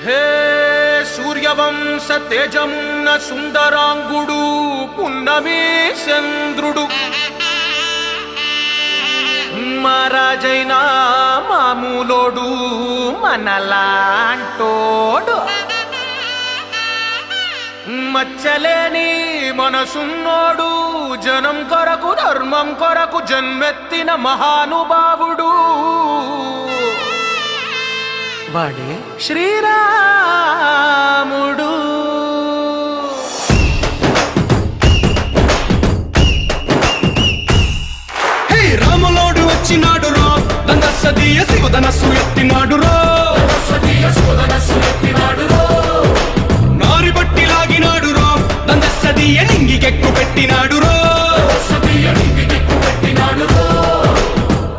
హే సూర్యవంశ తేజమున్న సుందరాంగుడు పున్నమి చంద్రుడు మహారాజైన మామూలోడు మనలాంటోడు మచ్చలేని మనసున్నోడు జనం కొరకు ధర్మం కొరకు జన్మెత్తిన మహానుభావుడు వాడే శ్రీరాముడు. హే రాములోడు వచ్చినాడు రో దందసదీయ శివధనస్సు ఎత్తినాడు రో నారి బట్టి లాగినాడు రో దందసదీయ నింగికెక్కు పెట్టినాడు రో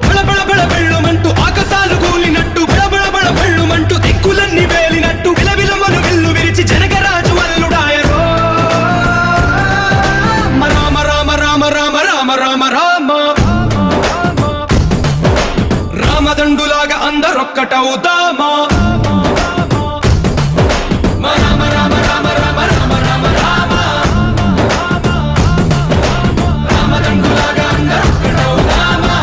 బళబళ బళ బెళ్ళుమంటూ ఆకాశాలు కూలినట్టు బళబళ బళ బెళ్ళుమంటూ దిక్కులన్నీ వేలినట్టు విలవిలమను విల్లు విరిచి జనగరాజు అల్లుడాయరో రామ రామ రామ రామ రామ రామ రామ రామదండులాగా అందరొక్కటవుదామా రామ రామ రామ రామ రామ రామ రామ రామదండులాగా అందరొక్కటవుదామా.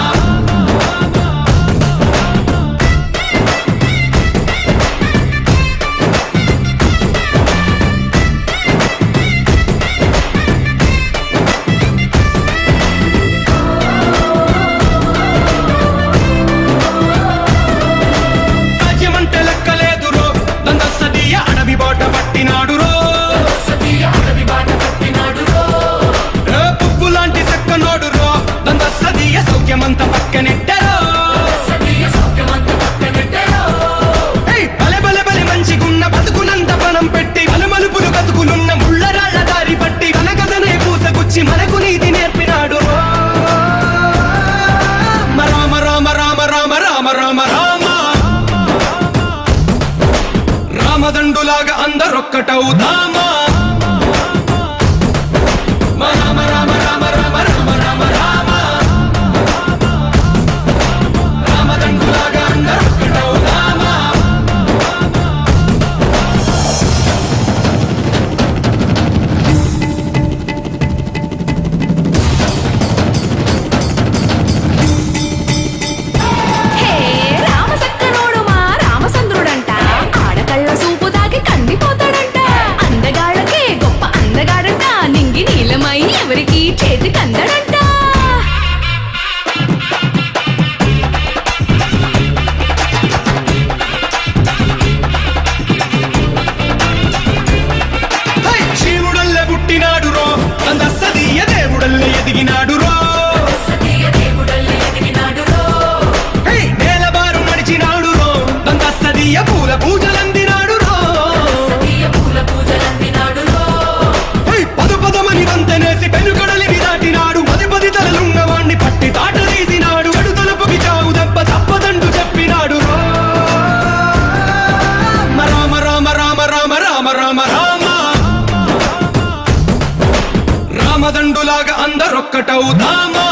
రాజ్యమంటే లెక్కలేదురో దందసదీయ అడవి బాట పట్టినాడు రో పువ్వు లాంటి చక్కనోడు రో దందసదీయ సౌఖ్యమంత పక్కనెట్టరో బలె బలె బలె మంచిగున్న బతుకునంత పణం పెట్టి మలుమలుపులు బతుకులున్న ముళ్ళరాళ్ల దారి పట్టి కనకదనే పూసగుచ్చి మనకు నీతి నేర్పినాడు రో రామ రామ రామ రామ రామ రామ రామ రామదండులాగా అందరొక్కటవుదామా రామ రామ రామ రామ రామ రామ రామ రామదండులాగా అందరొక్కటవుదామా. హే రామసక్కనోడు మా రామచంద్రుడంట ఆడకళ్ళ సూపు దాకి కందిపోతాడంట అందగాళ్ళకే గొప్ప అందగాడంట నింగి నీలమై ఎవరికి చేతి కందడంట. హై శివుడల్లే పుట్టినాడు రో దందసదీయ దేవుడల్లే ఎదిగినాడు రో హై నేలబారు నడిచినాడు రో దందసదీయ పూల పూజలందినాడు రో హై పదు పదమని వంతనేసి పెనుకడలిని దాటినాడు పది పది తలలున్నవాణ్ణి పట్టి తాట తీసినాడు చెడు తలుపుకి చావు దెబ్బ తప్పదండు చెప్పినాడు రో రామ రామ రామ రామ రామ రామ రామ రామదండులాగా అందరొక్కటవుదామా